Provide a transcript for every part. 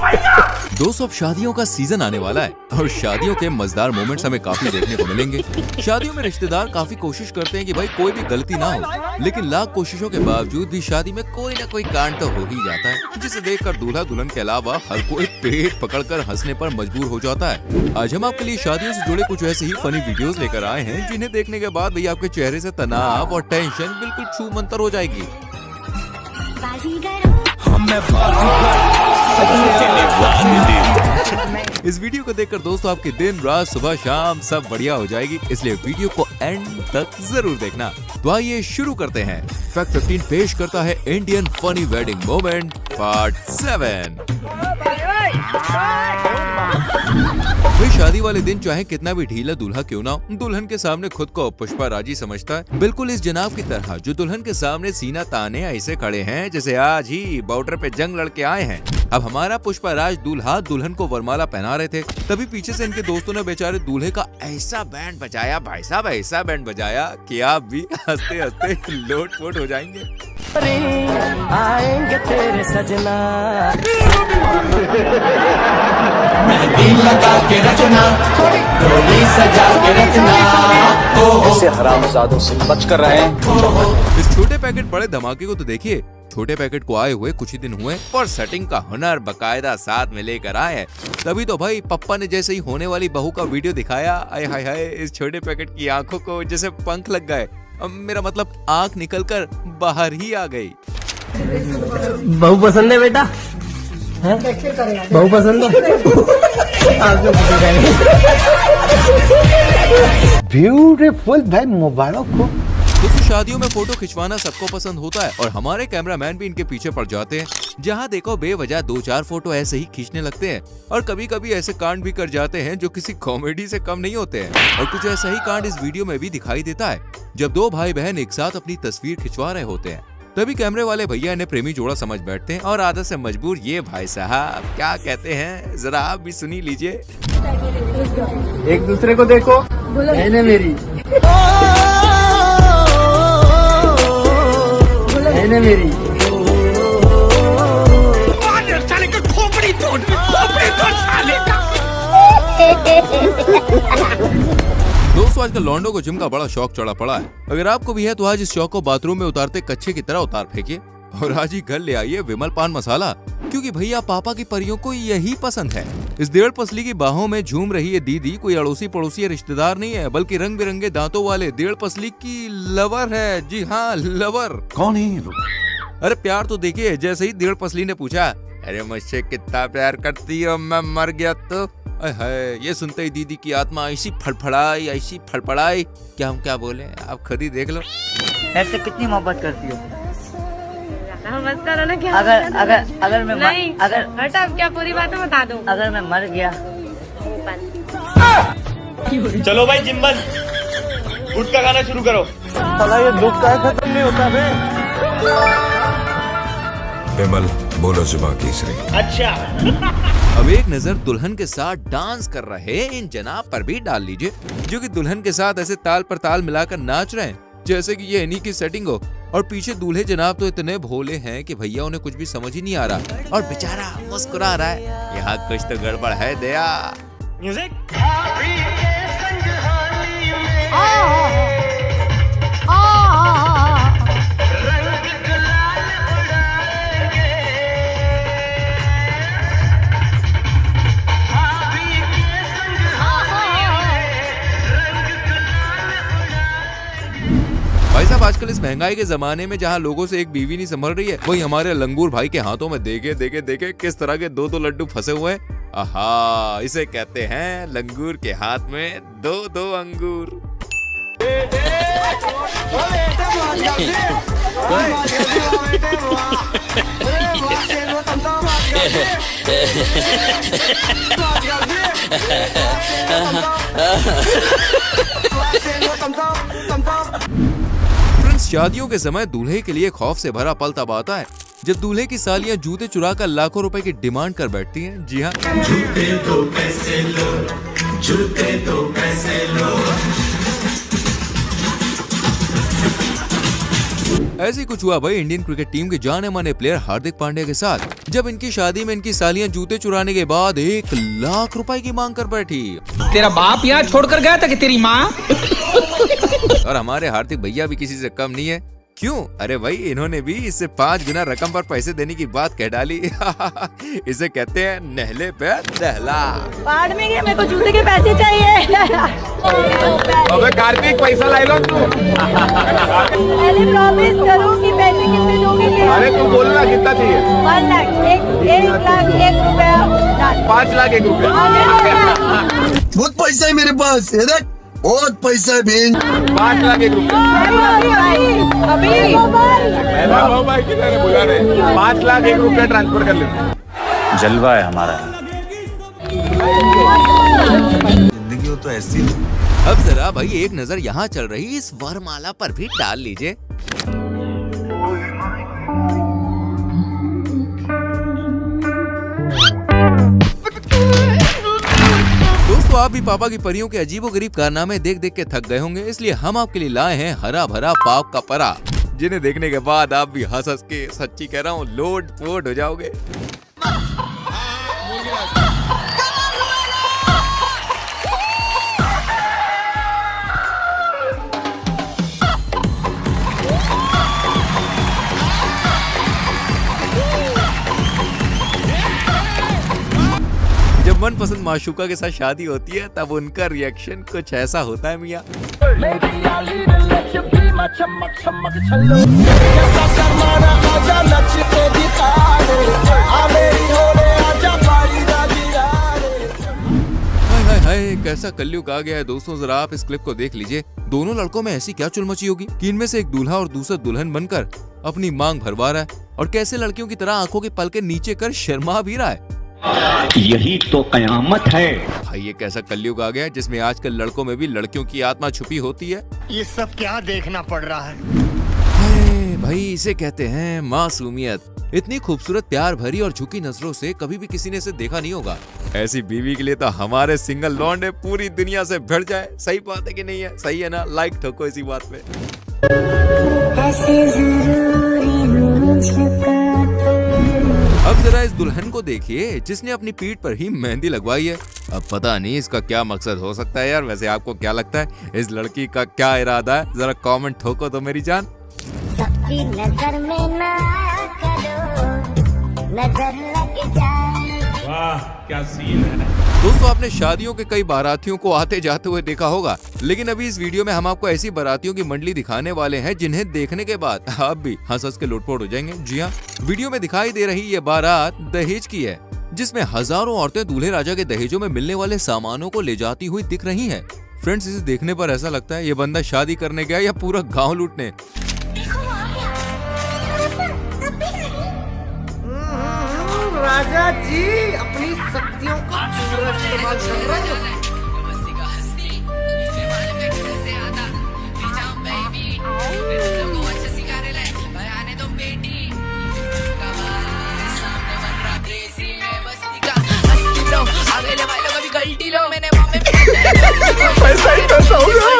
दोस्तों अब शादियों का सीजन आने वाला है और शादियों के मजेदार मोमेंट्स हमें काफी देखने को मिलेंगे। शादियों में रिश्तेदार काफी कोशिश करते हैं कि भाई कोई भी गलती ना हो, लेकिन लाख कोशिशों के बावजूद भी शादी में कोई ना कोई कांड तो हो ही जाता है, जिसे देखकर दूल्हा दुल्हन के अलावा हर कोई पेट पकड़कर हंसने पर मजबूर हो जाता है। आज हम आपके लिए शादियों से जुड़े कुछ ऐसे ही फनी वीडियोस लेकर आए हैं, जिन्हें देखने के बाद भैया आपके चेहरे से तनाव और टेंशन बिल्कुल छू मंतर हो जाएगी। इस वीडियो को देखकर दोस्तों आपके दिन रात सुबह शाम सब बढ़िया हो जाएगी, इसलिए वीडियो को एंड तक जरूर देखना। तो आइए शुरू करते हैं। फैक्ट 15 पेश करता है Indian funny wedding moment part 7। भाई शादी वाले दिन चाहे कितना भी ढीला दूल्हा क्यों ना हो, दुल्हन के सामने खुद को पुष्पा राजी समझता है, बिल्कुल इस जनाब की तरह जो दुल्हन के सामने सीना ताने ऐसे खड़े हैं जैसे आज ही बॉर्डर पे जंग लड़के आए हैं। अब हमारा पुष्पा राज दूल्हा दुल्हन को वरमाला पहना रहे थे, तभी पीछे से इनके दोस्तों ने बेचारे दूल्हे का ऐसा बैंड बजाया, भाई साहब ऐसा बैंड बजाया कि आप भी हंसते हंसते लोट-पोट हो जाएंगे। आएंगे तेरे सजना लगा के रचना, डोली सजा के रचना, ऐसे हरामजादों से बच कर रहें। इस छोटे पैकेट बड़े धमाके को तो देखिए। छोटे पैकेट को आए हुए कुछ ही दिन हुए और सेटिंग का हुनर बकायदा साथ में लेकर आए हैं। तभी तो भाई पप्पा ने जैसे ही होने वाली बहू का वीडियो दिखाया, आय हाय हाय, इस छोटे पैकेट की आंखों को जैसे पंख लग गए। मेरा मतलब आंख निकलकर बाहर ही आ गई। बहू पसंद है बेटा? बहू पसंद है? ब्यूटीफुल भाई, मुबारक हो। दोस्तों शादियों में फोटो खिंचवाना सबको पसंद होता है और हमारे कैमरामैन भी इनके पीछे पड़ जाते हैं। जहां देखो बेवजह 2-4 फोटो ऐसे ही खींचने लगते हैं और कभी कभी ऐसे कांड भी कर जाते हैं जो किसी कॉमेडी से कम नहीं होते हैं। और कुछ ऐसा ही कांड इस वीडियो में भी दिखाई देता है, जब 2 भाई बहन एक साथ अपनी तस्वीर खिंचवा रहे होते हैं। तभी कैमरे वाले भैया इन्हें प्रेमी जोड़ा समझ बैठते हैं और आदत से मजबूर ये भाई साहब क्या कहते हैं, जरा आप भी सुनी लीजिए। एक दूसरे को देखो, बहन मेरी, बहन मेरी। दोस्तों आजकल लौंडों को जिम का बड़ा शौक चढ़ा पड़ा है। अगर आपको भी है तो आज इस शौक को बाथरूम में उतारते कच्चे की तरह उतार फेंकिए और आज ही घर ले आइए विमल पान मसाला, क्योंकि भैया पापा की परियों को यही पसंद है। इस 1.5 पसली की बाहों में झूम रही है दीदी कोई अड़ोसी पड़ोसी या रिश्तेदार नहीं है, बल्कि रंग बिरंगे दांतों वाले 1.5 पसली की लवर है। जी हाँ, लवर। कौन है ये लोग? अरे प्यार तो देखिए, जैसे ही 1.5 पसली ने पूछा, अरे मुझसे कितना प्यार करती हो, मैं मर गया तो। है ये सुनते ही दीदी की आत्मा ऐसी फड़फड़ाई क्या हम क्या बोले, आप खुद ही देख लो। ऐसे कितनी मोहब्बत करती हो? बस करो ना, क्या अगर मैं नहीं, अगर हटा, क्या पूरी बातें बता दूं? अगर मैं मर गया? चलो भाई जिम बंद, गुट का गाना शुरू करो। साला ये दुख का खत्म नहीं होता बे। विमल बोलो जुबान तीसरी। अच्छा अब एक नजर दुल्हन के साथ डांस कर रहे इन जनाब पर भी डाल लीजिए, जो कि दुल्हन के साथ ऐसे ताल पर ताल मिलाकर नाच रहे हैं जैसे कि ये इन्हीं की सेटिंग हो। और पीछे दूल्हे जनाब तो इतने भोले हैं कि भैया उन्हें कुछ भी समझ ही नहीं आ रहा और बेचारा मुस्कुरा रहा है। यहाँ कुछ तो गड़बड़ है दया। म्यूजिक। भाई साहब आजकल इस महंगाई के जमाने में जहाँ लोगों से एक बीवी नहीं संभल रही है, वही हमारे लंगूर भाई के हाथों में देखे किस तरह के 2-2 लड्डू फंसे हुए हैं। आहा, इसे कहते हैं लंगूर के हाथ में 2-2 अंगूर। शादियों के समय दूल्हे के लिए खौफ से भरा पल तब आता है जब दूल्हे की सालियां जूते चुरा कर लाखों रुपए की डिमांड कर बैठती हैं। जी हाँ, जूते दो पैसे लो, जूते दो पैसे लो। ऐसे ही कुछ हुआ भाई इंडियन क्रिकेट टीम के जाने माने प्लेयर हार्दिक पांड्या के साथ, जब इनकी शादी में इनकी सालियां जूते चुराने के बाद 1 लाख रुपए की मांग कर बैठी। तेरा बाप यहाँ छोड़कर गया था कि तेरी माँ? और हमारे हार्दिक भैया भी किसी से कम नहीं है। क्यों? अरे भाई इन्होंने भी इससे 5 गुना रकम पर पैसे देने की बात कह डाली। इसे कहते हैं नहले पे नहला। बाढ़ में गया, मेरे को जूते के पैसे चाहिए। अबे कार्तिक पैसा ला लो तू। पहले प्रॉमिस करो कि पैसे कितने दोगे। अरे तू बोलना कितना चाहिए? 1 लाख, 1 लाख 1 रुपया, 5 लाख 1 रुपया। बहुत पैसा है मेरे पास, है ना? बहुत पैसा है बेन। 5 लाख 1 रुपया। अभी भाई कितने बुला रहे? 5 लाख 1 रुपया ट्रांसफर कर ले। जलवा है हमारा। जिंदगी हो तो ऐसी। अब जरा भाई एक नजर यहाँ चल रही इस वरमाला पर भी डाल लीजिए। दोस्तों आप भी पापा की परियों के अजीबोगरीब कारनामे देख देख के थक गए होंगे, इसलिए हम आपके लिए लाए हैं हरा भरा पाव का परा, जिन्हें देखने के बाद आप भी हंस हंस के, सच्ची कह रहा हूँ, लोट पोट हो जाओगे। जब मनपसंद माशूका के साथ शादी होती है तब उनका रिएक्शन कुछ ऐसा होता है मियाँ। हाय हाय कैसा कलयुग आ गया है दोस्तों, जरा आप इस क्लिप को देख लीजिए। दोनों लड़कों में ऐसी क्या चुलमची होगी कि इनमें से एक दूल्हा और दूसरा दुल्हन बनकर अपनी मांग भरवा रहा है और कैसे लड़कियों की तरह आंखों के पलके नीचे कर शर्मा भी रहा है। यही तो कयामत है भाई। ये कैसा कलयुग आ गया है जिसमें आजकल लड़कों में भी लड़कियों की आत्मा छुपी होती है। ये सब क्या देखना पड़ रहा है? भाई इसे कहते हैं मासूमियत। इतनी खूबसूरत प्यार भरी और झुकी नजरों से कभी भी किसी ने इसे देखा नहीं होगा। ऐसी बीवी के लिए तो हमारे सिंगल लौंडे पूरी दुनिया से भिड़ जाए। सही बात है कि नहीं है? सही है ना? लाइक ठोको इसी बात पे। अब जरा इस दुल्हन को देखिए जिसने अपनी पीठ पर ही मेहंदी लगवाई है। अब पता नहीं इसका क्या मकसद हो सकता है यार। वैसे आपको क्या लगता है इस लड़की का क्या इरादा है? जरा कमेंट ठोको तो मेरी जान। सबकी नजर में ना करो, नजर लग जाए। वाह क्या सीन है। दोस्तों आपने शादियों के कई बारातियों को आते जाते हुए देखा होगा, लेकिन अभी इस वीडियो में हम आपको ऐसी बारातियों की मंडली दिखाने वाले हैं जिन्हें देखने के बाद आप भी हंस हंस के लोटपोट हो जाएंगे। जी हाँ, वीडियो में दिखाई दे रही ये बारात दहेज की है, जिसमें हजारों औरतें दूल्हे राजा के दहेजों में मिलने वाले सामानों को ले जाती हुई दिख रही है। फ्रेंड्स इसे देखने पर ऐसा लगता है ये बंदा शादी करने गया या पूरा गाँव लूटने। राजा जी अपनी शक्तियों का पूरा इस्तेमाल कर रहे हो। पैसा ही पैसा होगा।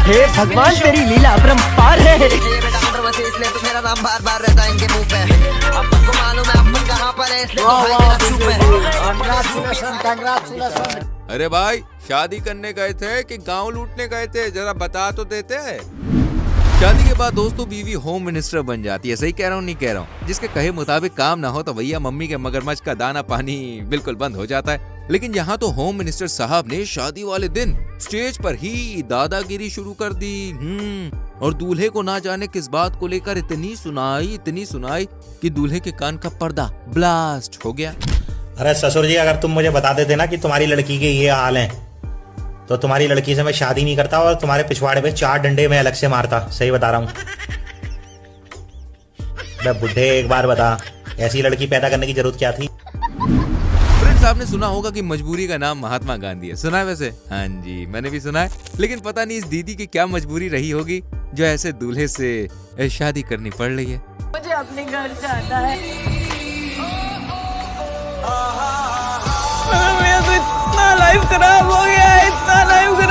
हे भगवान तेरी लीला अपरंपार है। मेरा नाम बार बार रहता है इनके मुंह पे। अब तुमको मालूम है अपन कहाँ पर है, इसलिए अरे भाई शादी करने गए थे कि गांव लूटने गए थे? जरा बता तो देते हैं। शादी के बाद दोस्तों बीवी होम मिनिस्टर बन जाती है। सही कह रहा हूँ नहीं कह रहा हूँ? जिसके कहे मुताबिक काम ना हो तो भैया मम्मी के मगरमच्छ का दाना पानी बिल्कुल बंद हो जाता है। लेकिन यहाँ तो होम मिनिस्टर साहब ने शादी वाले दिन स्टेज पर ही दादागिरी शुरू कर दी। और दूल्हे को ना जाने किस बात को लेकर इतनी सुनाई कि दूल्हे के कान का पर्दा ब्लास्ट हो गया। अरे ससुर जी, अगर तुम मुझे बता देते ना कि तुम्हारी लड़की के ये हाल हैं, तो तुम्हारी लड़की से मैं शादी नहीं करता और तुम्हारे पिछवाड़े पे 4 डंडे में अलग से मारता। सही बता रहा हूँ। मैं बुढ़े एक बार बता, ऐसी लड़की पैदा करने की जरूरत क्या थी? फ्रेंड्स आपने सुना होगा कि मजबूरी का नाम महात्मा गांधी है। सुना है वैसे? हाँ जी मैंने भी सुना है। लेकिन पता नहीं इस दीदी की क्या मजबूरी रही होगी जो ऐसे दूल्हे से शादी करनी पड़ रही है। मुझे अपने घर जाना है। मेरा तो इतना लाइफ खराब हो गया है, इतना लाइफ खराब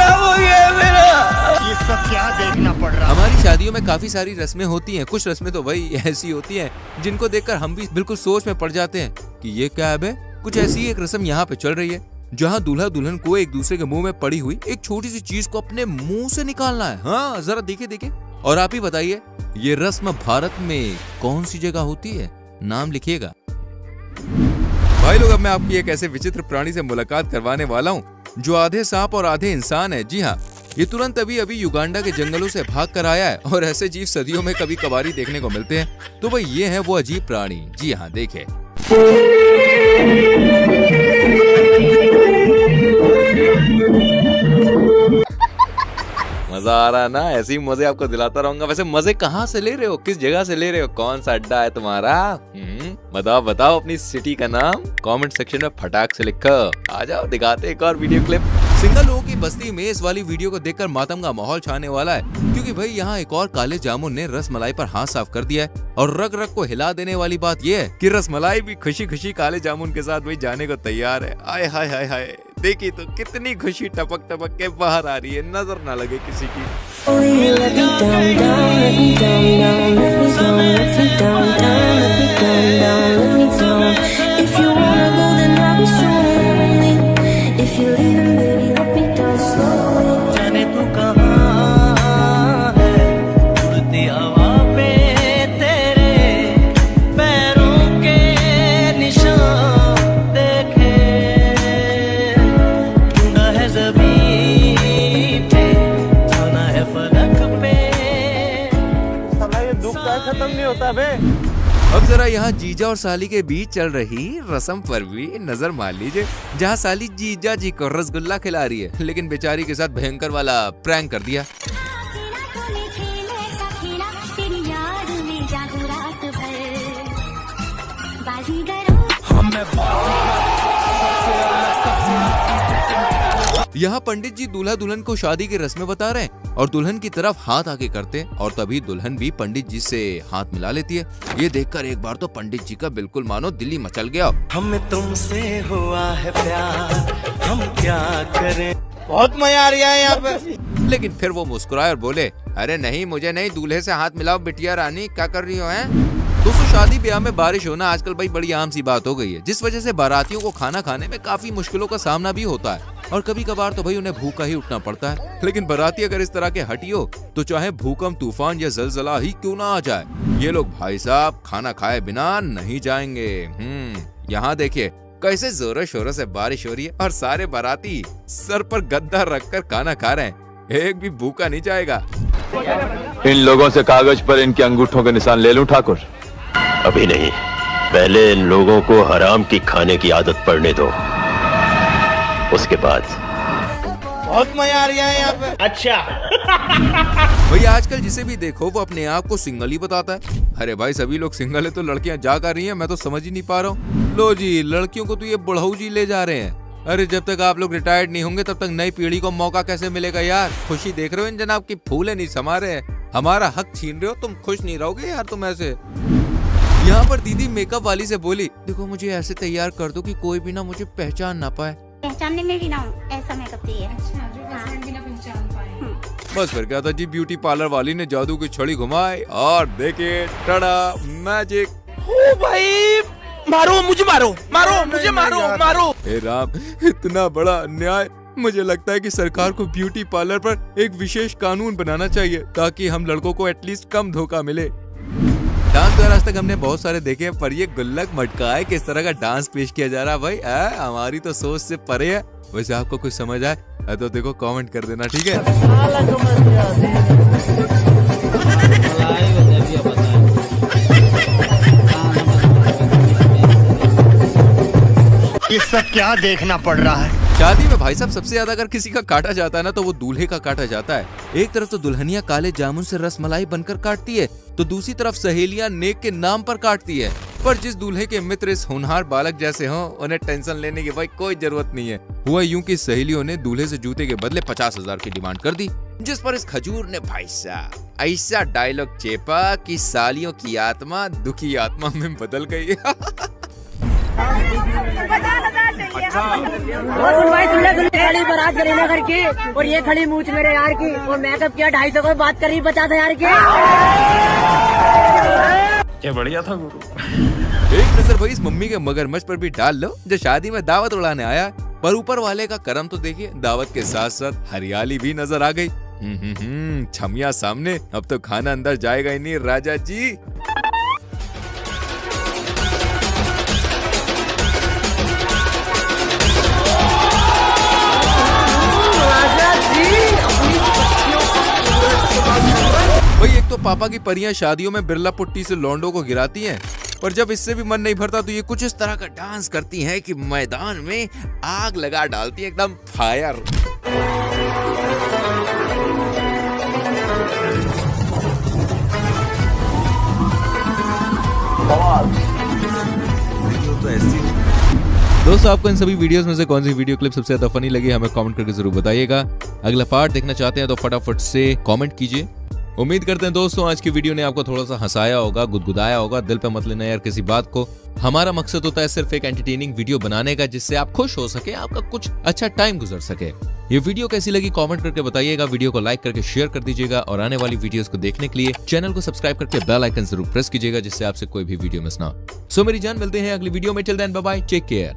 में काफी सारी रस्में होती हैं। कुछ रस्में तो वही ऐसी होती हैं जिनको देखकर हम भी बिल्कुल सोच में पड़ जाते हैं कि ये क्या है। कुछ ऐसी एक रस्म यहाँ पे चल रही है जहाँ दूल्हा दुल्हन को एक दूसरे के मुंह में पड़ी हुई एक छोटी सी चीज को अपने मुंह से निकालना है। हाँ जरा देखिए और आप ही बताइए ये रस्म भारत में कौन सी जगह होती है, नाम लिखिएगा। भाई लोग, अब मैं आपकी एक ऐसे विचित्र प्राणी से मुलाकात करवाने वाला हूँ जो आधे सांप और आधे इंसान है। जी हाँ, ये तुरंत अभी युगांडा के जंगलों से भाग कर आया है और ऐसे जीव सदियों में कभी कभारी देखने को मिलते हैं। तो भाई ये है वो अजीब प्राणी। जी हाँ, देखे। मजा आ रहा है ना? ऐसे ही मजे आपको दिलाता रहूंगा। वैसे मजे कहाँ से ले रहे हो, किस जगह से ले रहे हो, कौन सा अड्डा है तुम्हारा? बताओ अपनी सिटी का नाम कमेंट सेक्शन में फटाक से लिखो। आ जाओ, दिखाते एक और वीडियो क्लिप। सिंगल लोगों की बस्ती में इस वाली वीडियो को देखकर मातम का माहौल छाने वाला है, क्योंकि भाई यहाँ एक और काले जामुन ने रसमलाई पर हाथ साफ कर दिया है। और रग रग को हिला देने वाली बात यह है कि रसमलाई भी खुशी खुशी काले जामुन के साथ भाई जाने को तैयार है। आय हाय हाय हाय, देखिए तो कितनी खुशी टपक टपक के बाहर आ रही है, नजर ना लगे किसी की। खत्म नहीं होता बे। अब जरा यहाँ जीजा और साली के बीच चल रही रस्म पर भी नजर मार लीजिए, जहाँ साली जीजा जी को रसगुल्ला खिला रही है, लेकिन बेचारी के साथ भयंकर वाला प्रैंक कर दिया। यहाँ पंडित जी दूल्हा दुल्हन को शादी की रस्में बता रहे हैं और दुल्हन की तरफ हाथ आगे करते हैं और तभी दुल्हन भी पंडित जी से हाथ मिला लेती है। ये देखकर एक बार तो पंडित जी का बिल्कुल मानो दिल्ली मचल गया। हमें तुमसे हुआ है प्यार, हम क्या करें। बहुत मजा आ रहा है यहाँ पे। लेकिन फिर वो मुस्कुराए और बोले, अरे नहीं, मुझे नहीं, दूल्हे से हाथ मिलाओ बिटिया रानी, क्या कर रही हो हैं? दोस्तों, शादी ब्याह में बारिश होना आजकल भाई बड़ी आम सी बात हो गई है, जिस वजह से बारातियों को खाना खाने में काफी मुश्किलों का सामना भी होता है और कभी कभार तो भाई उन्हें भूखा ही उठना पड़ता है। लेकिन बाराती अगर इस तरह के हटी हो तो चाहे भूकंप, तूफान या जलजला ही क्यों ना आ जाए, ये लोग भाई साहब खाना खाए बिना नहीं जाएंगे। यहाँ देखिए कैसे जोरों शोरों से बारिश हो रही है और सारे बाराती सर पर गद्दा रखकर खाना खा रहे हैं, एक भी भूखा नहीं जाएगा। इन लोगों से कागज पर इनके अंगूठों के निशान ले लूं ठाकुर? अभी नहीं, पहले इन लोगों को हराम की खाने की आदत पड़ने दो, उसके बाद। बहुत मजा आ रहा है यहाँ पे। अच्छा भाई आजकल जिसे भी देखो वो अपने आप को सिंगल ही बताता है। अरे भाई सभी लोग सिंगल है तो लड़कियां जा कर रही हैं, मैं तो समझ ही नहीं पा रहा हूँ। लो जी, लड़कियों को तो ये बुढ़ऊ जी ले जा रहे हैं। अरे जब तक आप लोग रिटायर्ड नहीं होंगे तब तक नई पीढ़ी को मौका कैसे मिलेगा यार? खुशी देख रहे हो इन जनाब की फूले नहीं समा रहे हैं, हमारा हक छीन रहे हो, तुम खुश नहीं रहोगे यार तुम ऐसे। यहाँ पर दीदी मेकअप वाली से बोली, देखो मुझे ऐसे तैयार कर दो कि कोई भी ना मुझे पहचान ना पाए। पहचानने में भी ना हो, ऐसा मेकअप चाहिए। बस फिर क्या था जी, ब्यूटी पार्लर वाली ने जादू की छड़ी घुमाई और देखिए टड़ा मैजिक। ओ भाई मारो मुझे, मारो मुझे, मारो। हे राम, इतना बड़ा अन्याय। मुझे लगता है कि सरकार को ब्यूटी पार्लर पर एक विशेष कानून बनाना चाहिए ताकि हम लड़कों को एटलीस्ट कम धोखा मिले। डांस तो आज तक हमने बहुत सारे देखे हैं, पर ये गुल्लक मटका है किस तरह का डांस पेश किया जा रहा है भाई, हमारी तो सोच से परे है। वैसे आपको कुछ समझ आए तो देखो कमेंट कर देना, ठीक है? ये सब क्या देखना पड़ रहा है? शादी में भाई साहब सबसे ज्यादा अगर किसी का काटा जाता है ना तो वो दूल्हे का काटा जाता है। एक तरफ तो दुल्हनिया काले जामुन से रसमलाई बनकर काटती है तो दूसरी तरफ सहेलियां नेक के नाम पर काटती है। पर जिस दूल्हे के मित्र इस होनहार बालक जैसे हों उन्हें टेंशन लेने की भाई कोई जरूरत नहीं है। हुआ यूं कि सहेलियों ने दूल्हे से जूते के बदले 50,000 की डिमांड कर दी, जिस पर इस खजूर ने भाई साहब ऐसा डायलॉग चेपा कि सालियों की आत्मा दुखी आत्मा में बदल गई। खड़ी बारात श्रीनगर की और ये खड़ी मूछ मेरे यार की और मेकअप किया 250 को बात कर रही 50,000 की। क्या बढ़िया था गुरु। एक नजर भाई इस मम्मी के मगरमच्छ पर भी डाल लो जो शादी में दावत उड़ाने आया, पर ऊपर वाले का करम तो देखिए, दावत के साथ साथ हरियाली भी नजर आ गई। छमिया सामने, अब तो खाना अंदर जाएगा ही नहीं राजा जी। भाई एक तो पापा की परियां शादियों में बिरला पुट्टी से लौंडों को गिराती हैं, पर जब इससे भी मन नहीं भरता तो ये कुछ इस तरह का डांस करती हैं कि मैदान में आग लगा डालती है, एकदम फायर। दोस्तों आपको इन सभी वीडियोस में से कौन सी वीडियो क्लिप सबसे ज्यादा फनी लगी हमें कमेंट करके जरूर बताइएगा। अगला पार्ट देखना चाहते हैं तो फटाफट से कमेंट कीजिए। उम्मीद करते हैं दोस्तों आज की वीडियो ने आपको थोड़ा सा हंसाया होगा, गुदगुदाया होगा। दिल पे मत लेना यार किसी बात को। हमारा मकसद होता है सिर्फ एक एंटरटेनिंग वीडियो बनाने का जिससे आप खुश हो सके, आपका कुछ अच्छा टाइम गुजर सके। ये वीडियो कैसी लगी कमेंट करके बताइएगा, वीडियो को लाइक करके शेयर कर दीजिएगा और आने वाली वीडियोस को देखने के लिए चैनल को सब्सक्राइब करके बेल आइकन जरूर प्रेस कीजिएगा जिससे आपसे कोई भी वीडियो मिस ना हो। सो मेरी जान, मिलते हैं अगली वीडियो में। Till then bye bye, take care.